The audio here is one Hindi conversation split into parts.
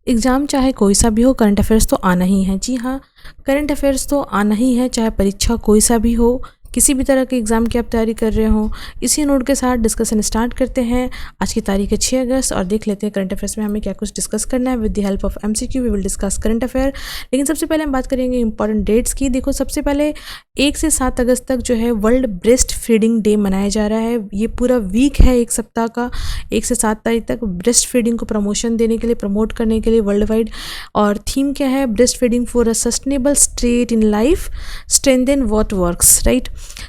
एग्ज़ाम चाहे कोई सा भी हो, करंट अफेयर्स तो आना ही है। जी हाँ, करंट अफेयर्स तो आना ही है, चाहे परीक्षा कोई सा भी हो, किसी भी तरह के एग्ज़ाम की आप तैयारी कर रहे हो। इसी नोट के साथ डिस्कशन स्टार्ट करते हैं। आज की तारीख है 6 अगस्त और देख लेते हैं करंट अफेयर्स में हमें क्या कुछ डिस्कस करना है। With the help of MCQ we will discuss current affair. लेकिन सबसे पहले हम बात करेंगे इंपॉर्टेंट डेट्स की। देखो, सबसे पहले 1 से 7 अगस्त तक जो है वर्ल्ड ब्रेस्ट फीडिंग डे मनाया जा रहा है। ये पूरा वीक है, एक सप्ताह का, 1 से 7 तारीख तक ब्रेस्ट फीडिंग को प्रमोशन देने के लिए, प्रमोट करने के लिए वर्ल्ड वाइड। और थीम क्या है? Breast feeding for a sustainable state in life, strengthen what works, right.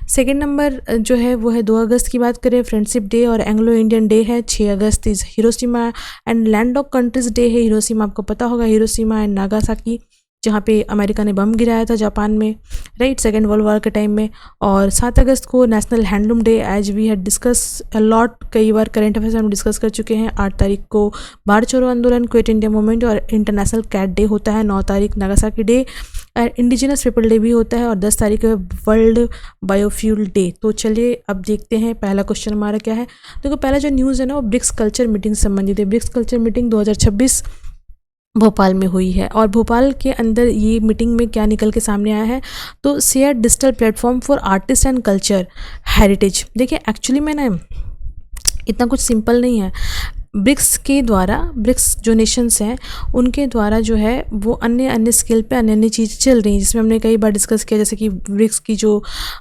Second number जो है वो है 2 अगस्त की बात करें, फ्रेंडशिप डे और एंग्लो इंडियन डे है। 6 अगस्त is Hiroshima and land of countries day है। हिरोशिमा आपको पता होगा, हिरोशिमा एंड नागासाकी, जहाँ पे अमेरिका ने बम गिराया था जापान में, राइट, सेकेंड वर्ल्ड वॉर के टाइम में। और 7 अगस्त को national handloom day, as we had discuss a lot, कई बार करंट अफेयर्स हम डिस्कस कर चुके हैं। 8 तारीख को भारत छोड़ो आंदोलन, क्विट इंडिया मूवमेंट और इंटरनेशनल कैट डे होता है। 9 तारीख नागासाकी डे और इंडिजिनस पीपल डे भी होता है। और 10 तारीख को वर्ल्ड बायोफ्यूल डे। तो चलिए अब देखते हैं पहला क्वेश्चन हमारा क्या है। देखो, पहला जो न्यूज़ है ना वो ब्रिक्स कल्चर मीटिंग से संबंधित है। ब्रिक्स कल्चर मीटिंग 2026 भोपाल में हुई है और भोपाल के अंदर ये मीटिंग में क्या निकल के सामने आया है, तो share digital platform for artist and culture heritage. देखिए, एक्चुअली में ना इतना कुछ सिंपल नहीं है। ब्रिक्स के द्वारा, ब्रिक्स जो नेशंस हैं उनके द्वारा जो है वो अन्य स्केल पे अन्य चीज़ चल रही हैं, जिसमें हमने कई बार डिस्कस किया, जैसे कि ब्रिक्स की जो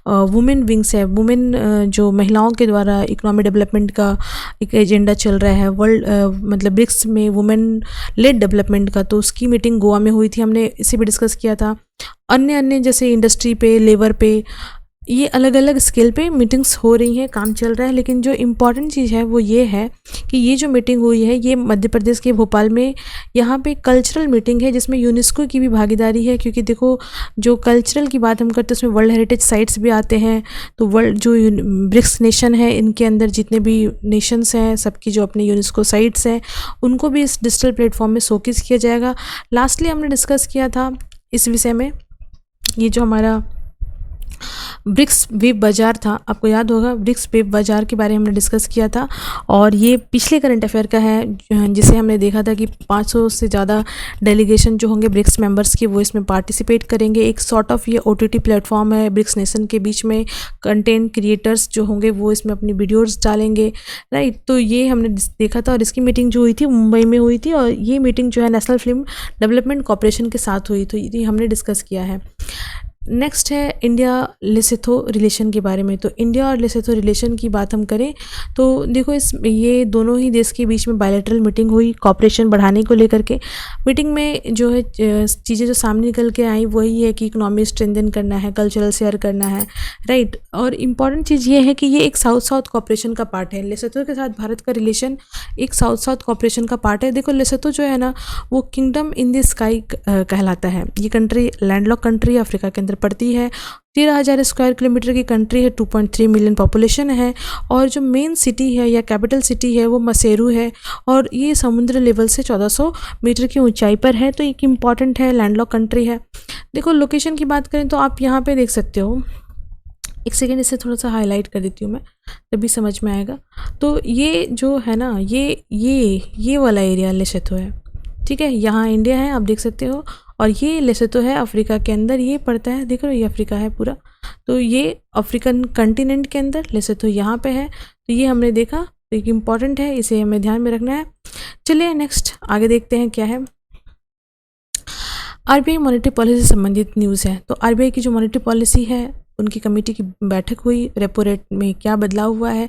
वुमेन विंग्स है, वुमेन जो महिलाओं के द्वारा इकोनॉमिक डेवलपमेंट का एक एजेंडा चल रहा है वर्ल्ड, मतलब ब्रिक्स में वुमेन लेड डेवलपमेंट का। तो उसकी मीटिंग गोवा में हुई थी, हमने इसे भी डिस्कस किया था। अन्य जैसे इंडस्ट्री पे, लेबर पे, ये अलग अलग स्केल पे मीटिंग्स हो रही हैं, काम चल रहा है। लेकिन जो इम्पॉर्टेंट चीज़ है वो ये है कि ये जो मीटिंग हुई है ये मध्य प्रदेश के भोपाल में, यहाँ पे कल्चरल मीटिंग है जिसमें यूनेस्को की भी भागीदारी है। क्योंकि देखो, जो कल्चरल की बात हम करते हैं उसमें वर्ल्ड हेरिटेज साइट्स भी आते हैं। तो वर्ल्ड जो ब्रिक्स नेशन है, इनके अंदर जितने भी नेशंस हैं सबकी जो अपनी यूनेस्को साइट्स हैं उनको भी इस डिजिटल प्लेटफॉर्म में शोकेस किया जाएगा। लास्टली हमने डिस्कस किया था इस विषय में, ये जो हमारा ब्रिक्स वेब बाज़ार था, आपको याद होगा ब्रिक्स वेब बाज़ार के बारे में हमने डिस्कस किया था। और ये पिछले करंट अफेयर का है, जिसे हमने देखा था कि 500 से ज़्यादा डेलीगेशन जो होंगे ब्रिक्स मेंबर्स के, वो इसमें पार्टिसिपेट करेंगे। एक सॉर्ट ऑफ ये OTT प्लेटफॉर्म है ब्रिक्स नेशन के बीच में। कंटेंट क्रिएटर्स जो होंगे वो इसमें अपनी वीडियोज़ डालेंगे, राइट। तो ये हमने देखा था और इसकी मीटिंग जो हुई थी मुंबई में हुई थी और ये मीटिंग जो है नेशनल फिल्म डेवलपमेंट कॉर्पोरेशन के साथ हुई, तो ये हमने डिस्कस किया है। नेक्स्ट है इंडिया लेसोथो रिलेशन के बारे में। तो इंडिया और लेसोथो रिलेशन की बात हम करें तो देखो, ये दोनों ही देश के बीच में बायलैटरल मीटिंग हुई कॉपरेशन बढ़ाने को लेकर के। मीटिंग में जो है चीज़ें जो सामने निकल के आई वही है कि इकोनॉमी स्ट्रेंथन करना है, कल्चरल शेयर करना है, राइट। और इम्पॉर्टेंट चीज़ ये है कि ये एक साउथ साउथ कॉपरेशन का पार्ट है। लेसोथो के साथ भारत का रिलेशन एक साउथ साउथ कॉपरेशन का पार्ट है। देखो, लेसोथो जो है ना वो किंगडम इन द स्काई कहलाता है। ये कंट्री लैंडलॉक कंट्री अफ्रीका के अंदर पड़ती है। 13,000 स्क्वायर किलोमीटर की कंट्री है, 2.3 मिलियन पॉपुलेशन है। और जो मेन सिटी है या कैपिटल सिटी है वो मसेरू है और ये समुद्र लेवल से 1400 मीटर की ऊंचाई पर है। तो एक इम्पॉर्टेंट है, लैंडलॉक कंट्री है। देखो, लोकेशन की बात करें तो आप यहाँ पे देख सकते हो, एक सेकेंड इसे थोड़ा सा हाईलाइट कर देती हूँ मैं, तभी समझ में आएगा। तो ये जो है ना ये वाला एरिया लेसोथो है, ठीक है। यहाँ इंडिया है, आप देख सकते हो, और ये लेसोथो है अफ्रीका के अंदर, ये पड़ता है, देखो ये अफ्रीका है पूरा। तो ये अफ्रीकन कंटिनेंट के अंदर लेसोथो यहाँ पे है। तो ये हमने देखा, तो एक इम्पॉर्टेंट है, इसे हमें ध्यान में रखना है। चलिए नेक्स्ट आगे देखते हैं क्या है। RBI मॉनेटरी पॉलिसी से संबंधित न्यूज़ है। तो RBI की जो मॉनेटरी पॉलिसी है उनकी कमेटी की बैठक हुई, रेपो रेट में क्या बदलाव हुआ है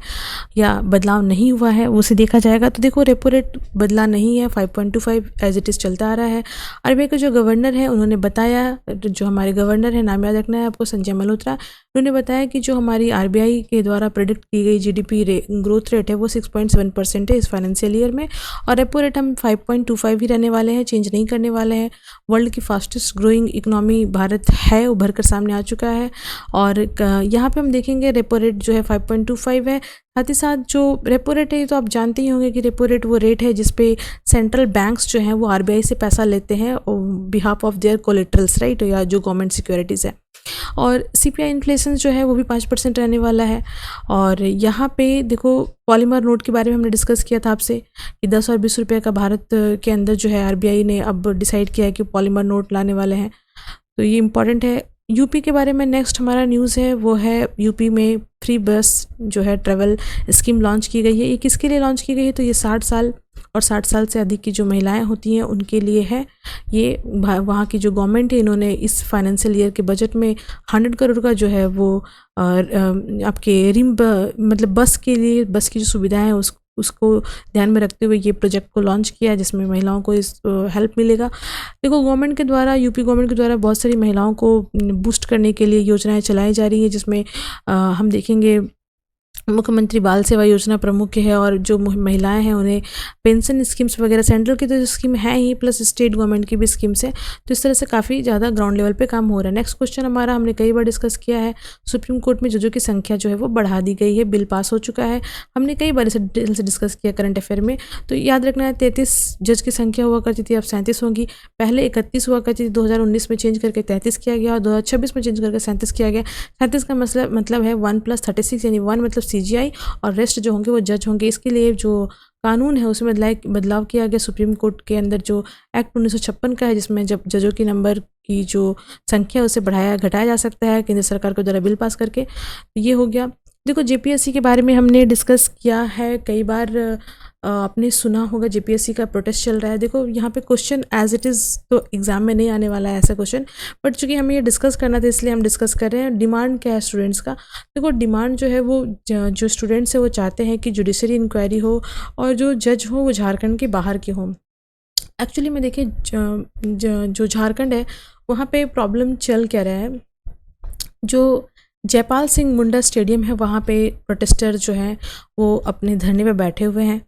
या बदलाव नहीं हुआ है उसे देखा जाएगा। तो देखो, रेपो रेट बदला नहीं है, 5.25 एज इट इज़ चलता आ रहा है। RBI के जो गवर्नर हैं उन्होंने बताया, जो हमारे गवर्नर हैं, नाम याद रखना है आपको, संजय मल्होत्रा, उन्होंने बताया कि जो हमारी RBI के द्वारा प्रेडिक्ट की गई GDP ग्रोथ रेट है वो 6.7% है इस फाइनेंशियल ईयर में। और रेपो रेट हम 5.25 ही रहने वाले हैं, चेंज नहीं करने वाले हैं। वर्ल्ड की फास्टेस्ट ग्रोइंग इकोनॉमी भारत है, उभर कर सामने आ चुका है। और यहाँ पे हम देखेंगे रेपो रेट जो है 5.25 है। साथ ही साथ जो रेपो रेट है, ये तो आप जानते ही होंगे कि रेपो रेट वो रेट है जिस पे सेंट्रल बैंक्स जो हैं वो आरबीआई से पैसा लेते हैं बिहाफ ऑफ देयर कोलेटरल्स, राइट, या जो गवर्नमेंट सिक्योरिटीज़ है। और सीपीआई इन्फ्लेशन जो है वो भी 5% रहने वाला है। और यहाँ पे देखो पॉलीमर नोट के बारे में हमने डिस्कस किया था आपसे कि 10 और 20 रुपये का भारत के अंदर जो है आरबीआई ने अब डिसाइड किया है कि पॉलीमर नोट लाने वाले हैं, तो ये इम्पॉर्टेंट है। यूपी के बारे में नेक्स्ट हमारा न्यूज़ है वो है यूपी में फ्री बस जो है ट्रैवल स्कीम लॉन्च की गई है। ये किसके लिए लॉन्च की गई है? तो ये 60 साल और 60 साल से अधिक की जो महिलाएं होती हैं उनके लिए है। ये वहाँ की जो गवर्नमेंट है, इन्होंने इस फाइनेंशियल ईयर के बजट में 100 करोड़ का जो है वो आपके मतलब बस के लिए, बस की जो सुविधाएं हैं उसको ध्यान में रखते हुए ये प्रोजेक्ट को लॉन्च किया है, जिसमें महिलाओं को इस हेल्प मिलेगा। देखो गवर्नमेंट के द्वारा, यूपी गवर्नमेंट के द्वारा बहुत सारी महिलाओं को बूस्ट करने के लिए योजनाएं चलाई जा रही हैं, जिसमें हम देखेंगे मुख्यमंत्री बाल सेवा योजना प्रमुख है, और जो महिलाएं हैं उन्हें पेंशन स्कीम्स वगैरह सेंट्रल की तो स्कीम है ही, प्लस स्टेट गवर्नमेंट की भी स्कीम्स है। तो इस तरह से काफ़ी ज़्यादा ग्राउंड लेवल पे काम हो रहा है। नेक्स्ट क्वेश्चन हमारा, हमने कई बार डिस्कस किया है, सुप्रीम कोर्ट में जजों की संख्या जो है वो बढ़ा दी गई है, बिल पास हो चुका है। हमने कई बार इसे डिटेल से डिस्कस किया करंट अफेयर में। तो याद रखना है 33 जज की संख्या हुआ करती थी, अब 37 होगी। पहले 31 हुआ करती थी, 2019 में चेंज करके 33 किया गया, और 2026 में चेंज करके 37 किया गया। 37 का मतलब है 1 + 36, यानी 1 मतलब सीजीआई और रेस्ट जो होंगे वो जज होंगे। इसके लिए जो कानून है उसमें बदलाव किया गया सुप्रीम कोर्ट के अंदर, जो एक्ट 1956 का है, जिसमें जब जजों की नंबर की जो संख्या उसे घटाया जा सकता है केंद्र सरकार के द्वारा बिल पास करके। ये हो गया। देखो जेपीएससी के बारे में हमने डिस्कस किया है कई बार, आपने सुना होगा जेपीएससी का प्रोटेस्ट चल रहा है। देखो यहाँ पे क्वेश्चन एज इट इज़ तो एग्ज़ाम में नहीं आने वाला है ऐसा क्वेश्चन, बट चूंकि हमें ये डिस्कस करना था इसलिए हम डिस्कस कर रहे हैं। डिमांड क्या है स्टूडेंट्स का? देखो डिमांड जो है वो जो स्टूडेंट्स है वो चाहते हैं कि जुडिशरी इंक्वायरी हो और जो जज हो वो झारखंड के बाहर के हों। एक्चुअली में देखिए जो झारखंड है वहाँ पे प्रॉब्लम चल क्या रहा है, जो जयपाल सिंह मुंडा स्टेडियम है वहाँ पे प्रोटेस्टर जो हैं वो अपने धरने पे बैठे हुए हैं।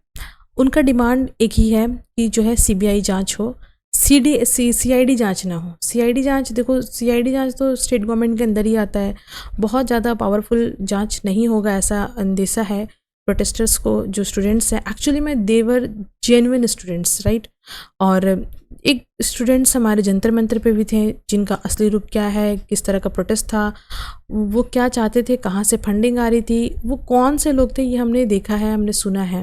उनका डिमांड एक ही है कि जो है सीबीआई जांच हो, सीआईडी जांच ना हो। सीआईडी जांच, देखो सीआईडी जांच तो स्टेट गवर्नमेंट के अंदर ही आता है, बहुत ज़्यादा पावरफुल जांच नहीं होगा ऐसा अंदेशा है प्रोटेस्टर्स को। जो स्टूडेंट्स हैं एक्चुअली में देवर जेन्युइन स्टूडेंट्स, राइट। और एक स्टूडेंट्स हमारे जंतर मंतर पे भी थे जिनका असली रूप क्या है, किस तरह का प्रोटेस्ट था, वो क्या चाहते थे, कहाँ से फंडिंग आ रही थी, वो कौन से लोग थे, ये हमने देखा है, हमने सुना है,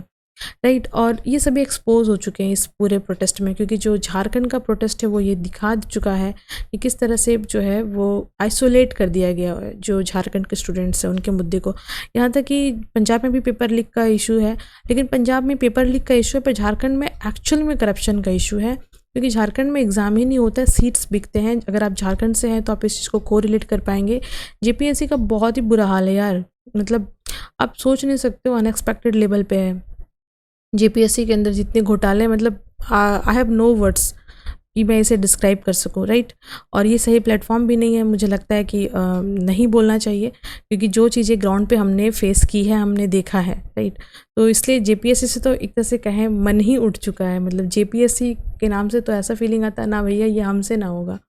राइट। और ये सभी एक्सपोज हो चुके हैं इस पूरे प्रोटेस्ट में, क्योंकि जो झारखंड का प्रोटेस्ट है वो ये दिखा चुका है कि किस तरह से जो है वो आइसोलेट कर दिया गया है जो झारखंड के स्टूडेंट्स हैं उनके मुद्दे को। यहाँ तक कि पंजाब में भी पेपर लीक का इशू है, लेकिन पंजाब में पेपर लीक का इशू है, पर झारखंड में एक्चुअल में करप्शन का इशू है, क्योंकि झारखंड में एग्ज़ाम ही नहीं होता है, सीट्स बिकते हैं। अगर आप झारखंड से हैं तो आप इस चीज़ को कोरिलेट कर पाएंगे। जेपीएससी का बहुत ही बुरा हाल है यार, मतलब आप सोच नहीं सकते हो, अनएक्सपेक्टेड लेवल पे है जेपीएससी के अंदर जितने घोटाले, मतलब आई हैव नो वर्ड्स कि मैं इसे डिस्क्राइब कर सकूं, राइट। और ये सही प्लेटफॉर्म भी नहीं है, मुझे लगता है कि नहीं बोलना चाहिए, क्योंकि जो चीज़ें ग्राउंड पे हमने फेस की है, हमने देखा है, राइट। तो इसलिए जेपीएससी से तो एक तरह से कहें मन ही उठ चुका है, मतलब जेपीएससी के नाम से तो ऐसा फीलिंग आता है ना भैया ये हमसे ना होगा,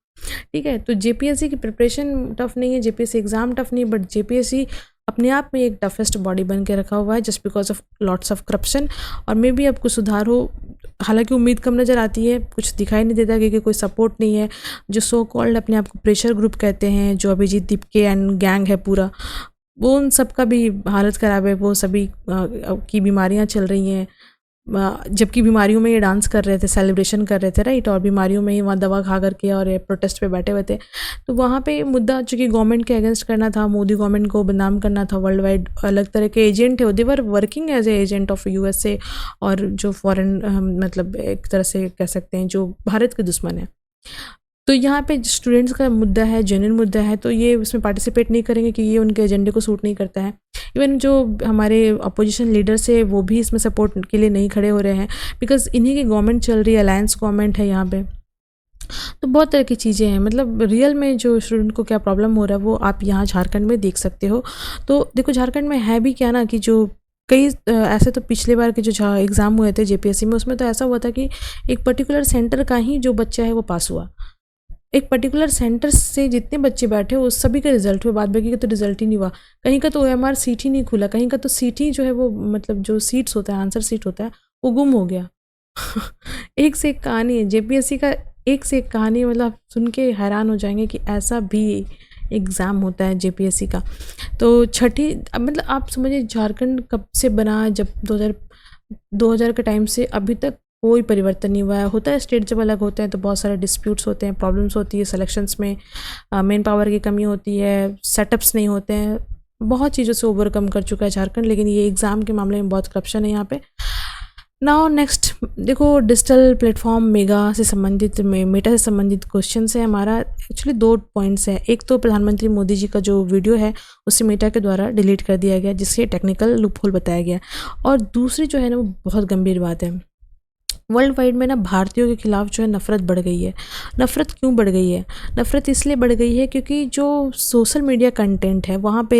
ठीक है। तो जेपीएससी की प्रिपरेशन टफ नहीं है, जेपीएससी एग्ज़ाम टफ नहीं, बट जेपीएससी अपने आप में एक टफेस्ट बॉडी बन के रखा हुआ है just because of lots of corruption. और मे भी अब कुछ सुधार हो, हालांकि उम्मीद कम नज़र आती है, कुछ दिखाई नहीं देता क्योंकि कोई सपोर्ट नहीं है। जो सो कॉल्ड अपने आप को प्रेशर ग्रुप कहते हैं, जो अभिजीत दीपके एंड गैंग है पूरा, वो उन सब का भी हालत ख़राब है, वो सभी की बीमारियां चल रही हैं, जबकि बीमारियों में ये डांस कर रहे थे, सेलिब्रेशन कर रहे थे, राइट। और बीमारियों में ही वहाँ दवा खा करके और ये प्रोटेस्ट पे बैठे हुए थे। तो वहाँ पे मुद्दा चूँकि गवर्नमेंट के अगेंस्ट करना था, मोदी गवर्नमेंट को बदनाम करना था, वर्ल्ड वाइड अलग तरह के एजेंट है, they're working as a agent of USA, और जो फॉरेन मतलब एक तरह से कह सकते हैं जो भारत के दुश्मन है। तो यहाँ पे स्टूडेंट्स का मुद्दा है, जेन्युइन मुद्दा है, तो ये उसमें पार्टिसिपेट नहीं करेंगे कि ये उनके एजेंडे को सूट नहीं करता है। इवन जो हमारे अपोजिशन लीडर्स है वो भी इसमें सपोर्ट के लिए नहीं खड़े हो रहे हैं, बिकॉज इन्हीं की गवर्नमेंट चल रही है, अलायंस गवर्नमेंट है यहाँ पे। तो बहुत तरह की चीज़ें हैं, मतलब रियल में जो स्टूडेंट को क्या प्रॉब्लम हो रहा है वो आप यहाँ झारखंड में देख सकते हो। तो देखो झारखंड में है भी क्या ना, कि जो कई ऐसे तो पिछले बार के जो एग्ज़ाम हुए थे जेपीएससी में, उसमें तो ऐसा हुआ था कि एक पर्टिकुलर सेंटर का ही जो बच्चा है वो पास हुआ, एक पर्टिकुलर सेंटर से जितने बच्चे बैठे उस सभी का रिजल्ट हुआ, बाद बाकी का तो रिजल्ट ही नहीं हुआ। कहीं का तो OMR सीट ही नहीं खुला, कहीं का तो सीट ही जो है वो मतलब जो सीट्स होता है, आंसर सीट होता है, वो गुम हो गया। एक से एक कहानी है JPSC का, एक से एक कहानी है, मतलब आप सुन के हैरान हो जाएंगे कि ऐसा भी एग्ज़ाम होता है JPSC का। तो छठी मतलब आप समझिए झारखंड कब से बना, जब 2000 के टाइम से अभी तक कोई परिवर्तन नहीं हुआ है। होता है स्टेट जब अलग होते हैं तो बहुत सारे डिस्प्यूट्स होते हैं, प्रॉब्लम्स होती है सिलेक्शंस में, मैन पावर की कमी होती है, सेटअप्स नहीं होते हैं, बहुत चीज़ों से ओवरकम कर चुका है झारखंड। लेकिन ये एग्ज़ाम के मामले में बहुत करप्शन है यहाँ पे। नाउ नेक्स्ट देखो, डिजिटल प्लेटफॉर्म मेगा से संबंधित मेटा से संबंधित क्वेश्चन है हमारा। एक्चुअली 2 पॉइंट्स हैं। एक तो प्रधानमंत्री मोदी जी का जो वीडियो है उसे मेटा के द्वारा डिलीट कर दिया गया, जिससे टेक्निकल लूपहोल बताया गया। और दूसरी जो है ना वो बहुत गंभीर बात है। वर्ल्ड वाइड में ना भारतीयों के खिलाफ जो है नफ़रत बढ़ गई है। नफ़रत क्यों बढ़ गई है? नफ़रत इसलिए बढ़ गई है क्योंकि जो सोशल मीडिया कंटेंट है वहाँ पे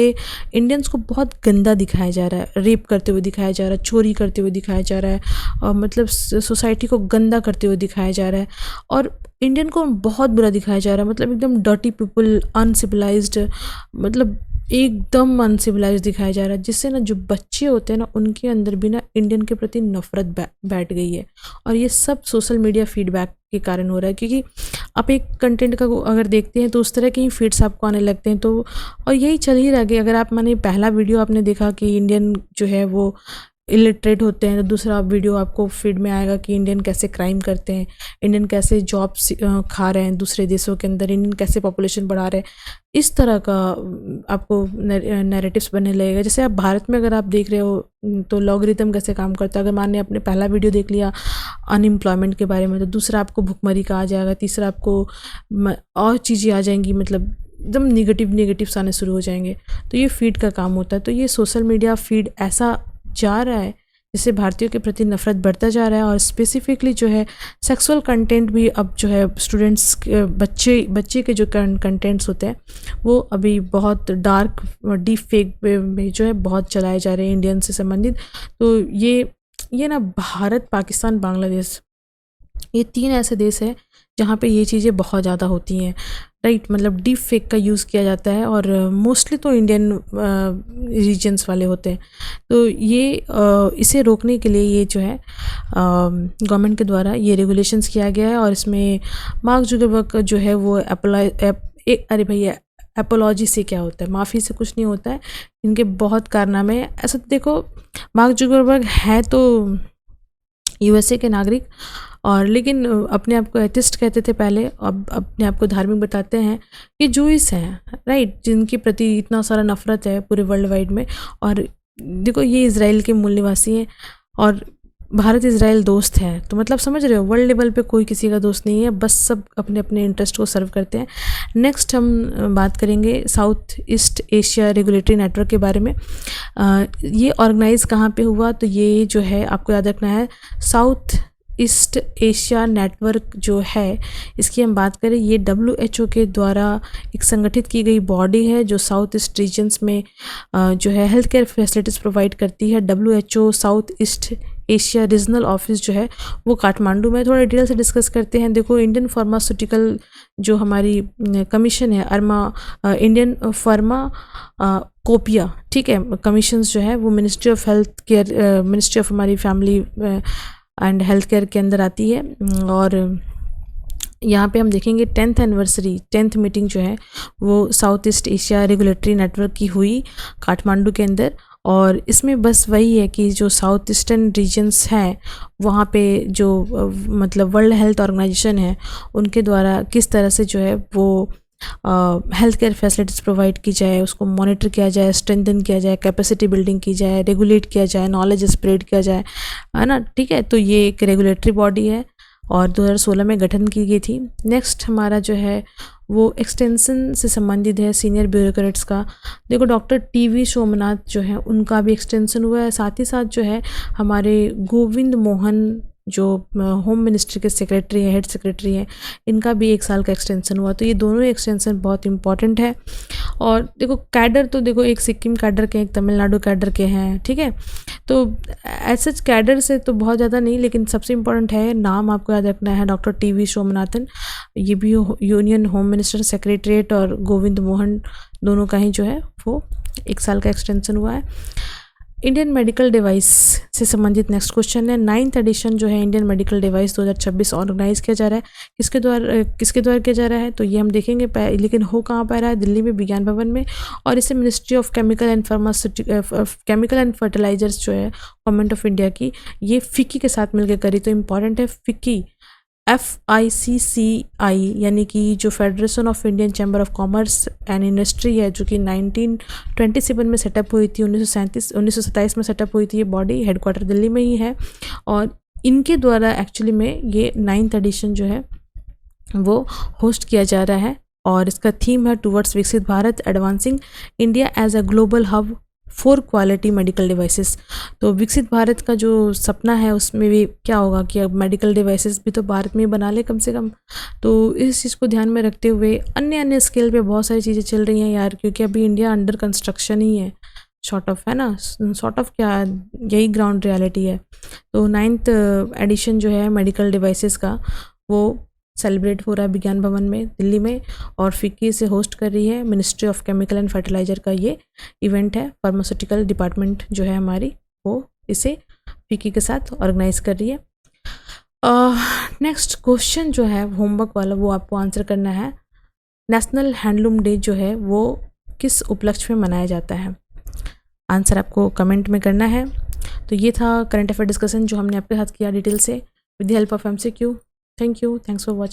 इंडियंस को बहुत गंदा दिखाया जा रहा है, रेप करते हुए दिखाया जा रहा है, चोरी करते हुए दिखाया जा रहा है, और मतलब सोसाइटी को गंदा करते हुए दिखाया जा रहा है, और इंडियन को बहुत बुरा दिखाया जा रहा है, मतलब एकदम डर्टी पीपल, अनसिविलाइज्ड, मतलब एकदम अनसिविलाइज दिखाया जा रहा है, जिससे ना जो बच्चे होते हैं ना उनके अंदर भी ना इंडियन के प्रति नफ़रत बैठ गई है। और ये सब सोशल मीडिया फीडबैक के कारण हो रहा है, क्योंकि आप एक कंटेंट का अगर देखते हैं तो उस तरह के ही फीड्स आपको आने लगते हैं। तो और यही चल ही रहा है कि अगर आप माने पहला वीडियो आपने देखा कि इंडियन जो है वो इलिटरेट होते हैं, तो दूसरा वीडियो आपको फीड में आएगा कि इंडियन कैसे क्राइम करते हैं, इंडियन कैसे जॉब्स खा रहे हैं दूसरे देशों के अंदर, इंडियन कैसे पॉपुलेशन बढ़ा रहे हैं। इस तरह का आपको नैरेटिव्स बनने लगेगा। जैसे आप भारत में अगर आप देख रहे हो तो लॉगरिथम कैसे काम करता है। अगर मान लें आपने पहला वीडियो देख लिया अनएम्प्लॉयमेंट के बारे में, तो दूसरा आपको भुखमरी का आ जाएगा, तीसरा आपको और चीज़ें आ जाएंगी, मतलब एकदम निगेटिव आने शुरू हो जाएंगे। तो ये फीड का काम होता है। तो ये सोशल मीडिया फीड ऐसा जा रहा है जिससे भारतीयों के प्रति नफ़रत बढ़ता जा रहा है। और स्पेसिफिकली जो है सेक्सुअल कंटेंट भी अब जो है स्टूडेंट्स बच्चे के जो कंटेंट्स होते हैं वो अभी बहुत डार्क डीप फेक में जो है बहुत चलाए जा रहे हैं इंडियन से संबंधित। तो ये ना भारत, पाकिस्तान, बांग्लादेश, ये 3 ऐसे देश हैं जहाँ पे ये चीज़ें बहुत ज़्यादा होती हैं, राइट। मतलब डीप फेक का यूज़ किया जाता है और मोस्टली तो इंडियन रीजन्स वाले होते हैं। तो ये इसे रोकने के लिए ये जो है गवर्नमेंट के द्वारा ये रेगुलेशंस किया गया है। और इसमें मार्क जुकरबर्ग जो है वो अरे भैया एपोलॉजी से क्या होता है, माफ़ी से कुछ नहीं होता है, इनके बहुत कारनामे हैं। ऐसा देखो, मार्क जुकरबर्ग है तो USA के नागरिक, और लेकिन अपने आप को एथिस्ट कहते थे पहले, अब अपने आप को धार्मिक बताते हैं। ये जूइस हैं, राइट, जिनके प्रति इतना सारा नफ़रत है पूरे वर्ल्ड वाइड में। और देखो ये इज़राइल के मूल निवासी हैं और भारत इज़राइल दोस्त है। तो मतलब समझ रहे हो, वर्ल्ड लेवल पे कोई किसी का दोस्त नहीं है, बस सब अपने अपने इंटरेस्ट को सर्व करते हैं। नेक्स्ट हम बात करेंगे south east Asia regulatory network के बारे में। ये ऑर्गेनाइज कहाँ पे हुआ? तो ये जो है आपको याद रखना है, साउथ ईस्ट एशिया नेटवर्क जो है, इसकी हम बात करें, ये WHO के द्वारा एक संगठित की गई बॉडी है जो साउथ ईस्ट रीजन्स में जो है हेल्थ केयर फैसिलिटीज़ प्रोवाइड करती है। WHO south east Asia regional office जो है वो काठमांडू में। थोड़ा डिटेल से डिस्कस करते हैं। देखो, इंडियन फार्मास्यूटिकल जो हमारी कमीशन है, इंडियन फार्मा कोपिया, ठीक है, कमीशंस जो है वो ministry of health care, ministry of हमारी फैमिली एंड हेल्थ केयर के अंदर आती है। और यहाँ पे हम देखेंगे 10th एनिवर्सरी 10th मीटिंग जो है वो south east Asia regulatory network की हुई काठमांडू के अंदर। और इसमें बस वही है कि जो साउथ ईस्टर्न रीजन्स हैं वहाँ पे जो मतलब वर्ल्ड हेल्थ ऑर्गेनाइजेशन है उनके द्वारा किस तरह से जो है वो हेल्थ केयर फैसिलिटीज़ प्रोवाइड की जाए, उसको मॉनिटर किया जाए, स्ट्रेंथन किया जाए, कैपेसिटी बिल्डिंग की जाए, रेगुलेट किया जाए, नॉलेज स्प्रेड किया जाए, है ना, ठीक है। तो ये एक रेगुलेटरी बॉडी है और 2016 में गठन की गई थी। नेक्स्ट हमारा जो है वो एक्सटेंशन से संबंधित है, सीनियर ब्यूरोक्रेट्स का। देखो, डॉक्टर TV सोमनाथ जो है उनका भी एक्सटेंशन हुआ है। साथ ही साथ जो है हमारे गोविंद मोहन जो होम मिनिस्ट्री के सेक्रेटरी हैं, हेड सेक्रेटरी हैं, इनका भी 1 साल का एक्सटेंशन हुआ। तो ये दोनों एक्सटेंशन बहुत इंपॉर्टेंट है। और देखो कैडर, तो देखो एक सिक्किम कैडर के, एक तमिलनाडु कैडर के हैं, ठीक है। तो ऐसे कैडर से तो बहुत ज़्यादा नहीं, लेकिन सबसे इम्पोर्टेंट है, नाम आपको याद रखना है, डॉक्टर TV सोमनाथन। ये भी यूनियन होम मिनिस्टर सेक्रेटरीट और गोविंद मोहन दोनों का ही जो है वो 1 साल का एक्सटेंशन हुआ है। इंडियन मेडिकल डिवाइस से संबंधित नेक्स्ट क्वेश्चन है। 9th एडिशन जो है इंडियन मेडिकल डिवाइस 2026 ऑर्गेनाइज किया जा रहा है, किसके द्वारा किया जा रहा है, तो ये हम देखेंगे। लेकिन हो कहाँ पर रहा है? दिल्ली में विज्ञान भवन में, और इसे ministry of chemical and fertilizers जो है गवर्नमेंट ऑफ इंडिया की, ये फिक्की के साथ मिलकर करी। तो इम्पॉर्टेंट है फिक्की, FICCI यानी कि जो federation of Indian chamber of commerce and industry है, जो कि 1927 में सेटअप हुई थी, 1927 में सेटअप हुई थी। ये बॉडी हेडक्वार्टर दिल्ली में ही है, और इनके द्वारा एक्चुअली में ये 9th एडिशन जो है वो होस्ट किया जा रहा है, और इसका थीम है towards Viksit Bharat, advancing India as a global hub for quality medical devices. तो विकसित भारत का जो सपना है उसमें भी क्या होगा कि अब मेडिकल डिवाइसेस भी तो भारत में ही बना ले कम से कम। तो इस चीज़ को ध्यान में रखते हुए अन्य स्केल पे बहुत सारी चीज़ें चल रही हैं यार, क्योंकि अभी इंडिया अंडर कंस्ट्रक्शन ही है, शॉर्ट ऑफ है ना, शॉर्ट ऑफ क्या, यही ग्राउंड रियलिटी है। तो 9th एडिशन जो है मेडिकल डिवाइसेस का वो सेलिब्रेट हो रहा है विज्ञान भवन में दिल्ली में, और फिक्की से होस्ट कर रही है ministry of chemical and fertilizer का ये इवेंट है। फार्मास्यूटिकल डिपार्टमेंट जो है हमारी, वो इसे फिक्की के साथ ऑर्गेनाइज कर रही है। नेक्स्ट क्वेश्चन जो है होमवर्क वाला, वो आपको आंसर करना है। नेशनल हैंडलूम डे जो है वो किस उपलक्ष्य में मनाया जाता है? आंसर आपको कमेंट में करना है। तो ये था करंट अफेयर डिस्कशन जो हमने आपके साथ किया डिटेल से with the help of MCQ। Thank you, thanks for watching.